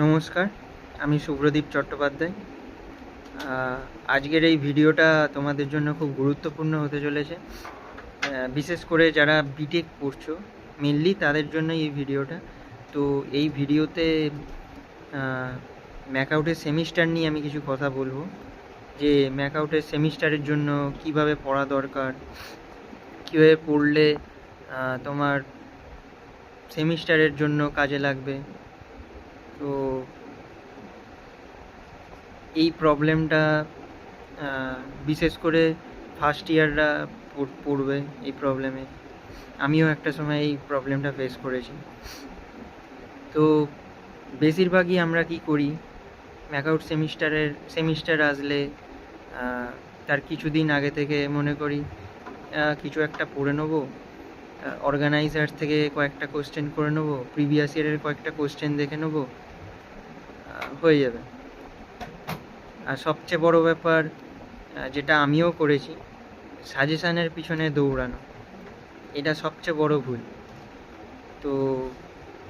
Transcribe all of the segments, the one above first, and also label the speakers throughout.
Speaker 1: নমস্কার, আমি শুভ্রদীপ চট্টোপাধ্যায়। আজকের এই ভিডিওটা তোমাদের জন্য খুব গুরুত্বপূর্ণ হতে চলেছে। বিশেষ করে যারা বিটেক পড়ছো, মেনলি তাদের জন্য এই ভিডিওটা। তো এই ভিডিওতে ম্যাকআউটের সেমিস্টার নিয়ে আমি কিছু কথা বলবো, যে ম্যাকআউটের সেমিস্টারের জন্য কিভাবে পড়া দরকার, কীভাবে পড়লে তোমার সেমিস্টারের জন্য কাজে লাগবে। তো এই প্রবলেমটা বিশেষ করে ফার্স্ট ইয়াররা পড়বে এই প্রবলেমে। আমিও একটা সময় এই প্রবলেমটা ফেস করেছি। তো বেশিরভাগই আমরা কি করি, ম্যাকআউট সেমিস্টার আসলে তার কিছুদিন আগে থেকে মনে করি কিছু একটা পড়ে নেবো, অর্গানাইজার থেকে কয়েকটা কোশ্চেন করে নেবো, প্রিভিয়াস ইয়ারের কয়েকটা কোশ্চেন দেখে নেবো, হয়ে যাবে। আর সবচেয়ে বড় ব্যাপার, যেটা আমিও করেছি, সাজেশানের পিছনে দৌড়ানো, এটা সবচেয়ে বড় ভুল। তো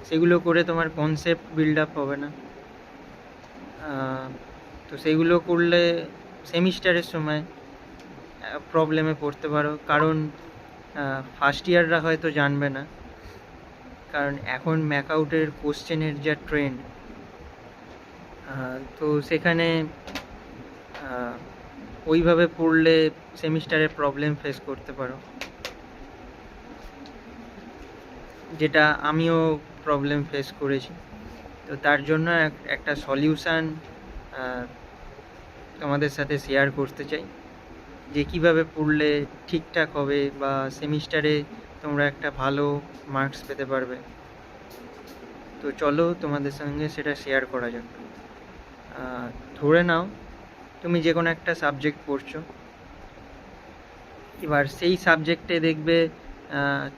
Speaker 1: সেগুলো করে তোমার কনসেপ্ট বিল্ড আপ হবে না। তো সেগুলো করলে সেমিস্টারের সময় প্রবলেমে পড়তে পারো, কারণ ফার্স্ট ইয়াররা হয়তো জানবে না, কারণ এখন ম্যাকআউটের কোশ্চেনের যা ট্রেন্ড, তো সেখানে ওইভাবে পড়লে সেমিস্টারে প্রবলেম ফেস করতে পারো, যেটা আমিও প্রবলেম ফেস করেছি। তো তার জন্য একটা সলিউশান তোমাদের সাথে শেয়ার করতে চাই, যে কীভাবে পড়লে ঠিকঠাক হবে বা সেমিস্টারে তোমরা একটা ভালো মার্কস পেতে পারবে। তো চলো তোমাদের সঙ্গে সেটা শেয়ার করা যাক। ধরে নাও তুমি যে কোনো একটা সাবজেক্ট পড়ছো, এবার সেই সাবজেক্টে দেখবে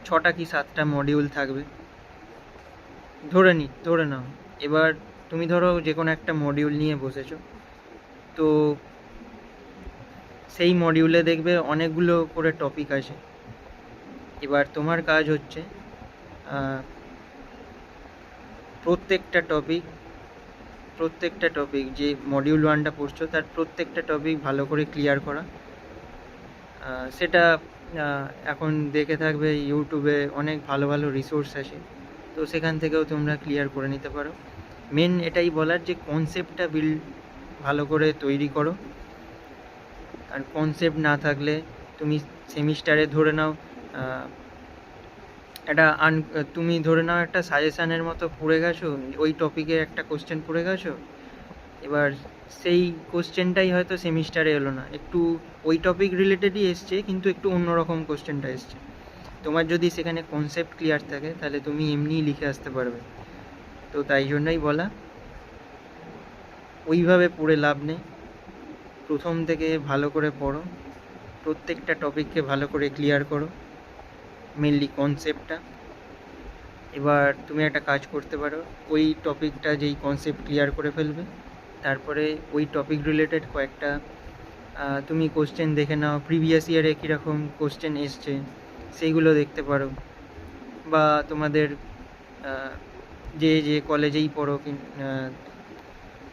Speaker 1: 6টা কি 7টা মডিউল থাকবে, ধরে নাও। এবার তুমি ধরো যে কোনো একটা মডিউল নিয়ে বসেছো, তো সেই মডিউলে দেখবে অনেকগুলো করে টপিক আছে। এবার তোমার কাজ হচ্ছে প্রত্যেকটা টপিক যে মডিউল 1টা পড়ছো তার প্রত্যেকটা টপিক ভালো করে ক্লিয়ার করা। সেটা এখন দেখে থাকবে ইউটিউবে অনেক ভালো ভালো রিসোর্স আছে, তো সেখান থেকেও তোমরা ক্লিয়ার করে নিতে পারো। মেন এটাই বলার যে কনসেপ্টটা ভালো করে তৈরি করো। আর কনসেপ্ট না থাকলে তুমি সেমিস্টারে ধরে নাও তুমি ধরে নাও একটা সাজেশানের মতো পড়ে গেছো, ওই টপিকে একটা কোশ্চেন পড়ে গেছো। এবার সেই কোশ্চেনটাই হয়তো সেমিস্টারে এলো না, একটু ওই টপিক রিলেটেডই এসছে, কিন্তু একটু অন্যরকম কোশ্চেনটা এসছে। তোমার যদি সেখানে কনসেপ্ট ক্লিয়ার থাকে তাহলে তুমি এমনিই লিখে আসতে পারবে। তো তাই জন্যই বলা, ওইভাবে পড়ে লাভ নেই। প্রথম থেকে ভালো করে পড়ো, প্রত্যেকটা টপিককে ভালো করে ক্লিয়ার করো, মেনলি কনসেপ্টটা। এবার তুমি একটা কাজ করতে পারো, ওই টপিকটা যেই কনসেপ্ট ক্লিয়ার করে ফেলবে, তারপরে ওই টপিক রিলেটেড কয়েকটা তুমি কোশ্চেন দেখে নাও, প্রিভিয়াস ইয়ারে কীরকম কোশ্চেন এসছে সেইগুলো দেখতে পারো। বা তোমাদের যে কলেজেই পড়ো,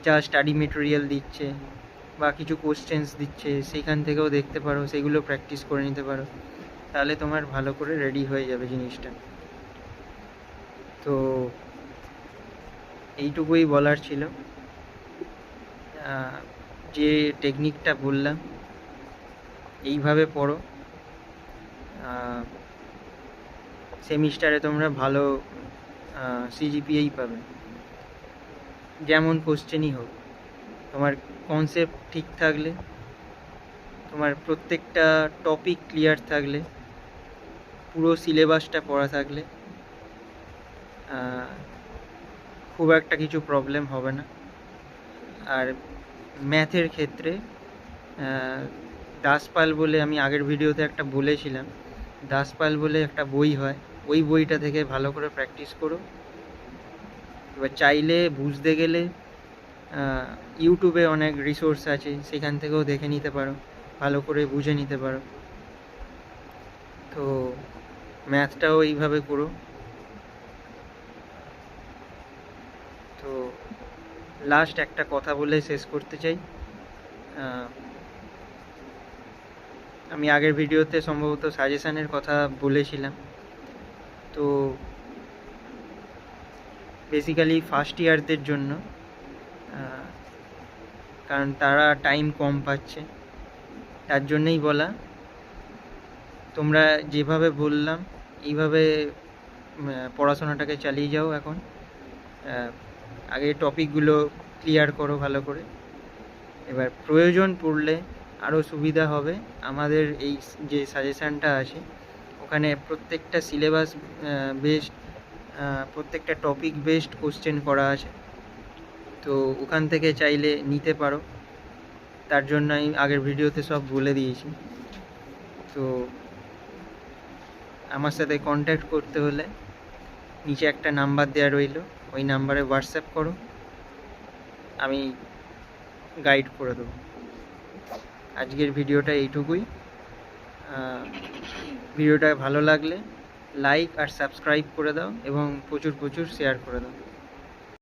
Speaker 1: যা স্টাডি মেটেরিয়াল দিচ্ছে বা কিছু কোশ্চেন্স দিচ্ছে, সেইখান থেকেও দেখতে পারো, সেগুলো প্র্যাকটিস করে নিতে পারো। তাহলে তোমার ভালো করে রেডি হয়ে যাবে জিনিসটা। তো এইটুকুই বলার ছিল। যে টেকনিকটা বললাম, এইভাবে পড়ো, সেমিস্টারে তোমরা ভালো সিজিপিএই পাবে, যেমন কোশ্চেনই হোক। তোমার কনসেপ্ট ঠিক থাকলে, তোমার প্রত্যেকটা টপিক ক্লিয়ার থাকলে, পুরো সিলেবাসটা পড়া থাকলে খুব একটা কিছু প্রবলেম হবে না। আর ম্যাথের ক্ষেত্রে দাসপাল বলে, আমি আগের ভিডিওতে একটা বলেছিলাম, দাসপাল বলে একটা বই হয়, ওই বইটা থেকে ভালো করে প্র্যাকটিস করো। এবার চাইলে বুঝতে গেলে ইউটিউবে অনেক রিসোর্স আছে, সেখান থেকেও দেখে নিতে পারো, ভালো করে বুঝে নিতে পারো। তো ম্যাথটাও এইভাবে করো। তো লাস্ট একটা কথা বলে শেষ করতে চাই। আমি আগের ভিডিওতে সম্ভবত সাজেশানের কথা বলেছিলাম। তো বেসিক্যালি ফার্স্ট ইয়ারদের জন্য, কারণ তারা টাইম কম পাচ্ছে, তার জন্যই বলা। তোমরা যেভাবে বললাম এইভাবে পড়াশোনাটাকে চালিয়ে যাও। এখন আগে টপিকগুলো ক্লিয়ার করো ভালো করে। এবার প্রয়োজন পড়লে আরও সুবিধা হবে। আমাদের এই যে সাজেশানটা আছে ওখানে প্রত্যেকটা সিলেবাস বেসড, প্রত্যেকটা টপিক বেসড কোশ্চেন করা আছে। তো ওখান থেকে চাইলে নিতে পারো, তার জন্য আমি আগের ভিডিওতে সব বলে দিয়েছি। তো আমার সাথে কন্ট্যাক্ট করতে হলে নিচে একটা নাম্বার দেওয়া রইল, ওই নাম্বারে হোয়াটসঅ্যাপ করো, আমি গাইড করে দেবো। আজকের ভিডিওটা এইটুকুই। ভিডিওটা ভালো লাগলে লাইক আর সাবস্ক্রাইব করে দাও এবং প্রচুর শেয়ার করে দাও।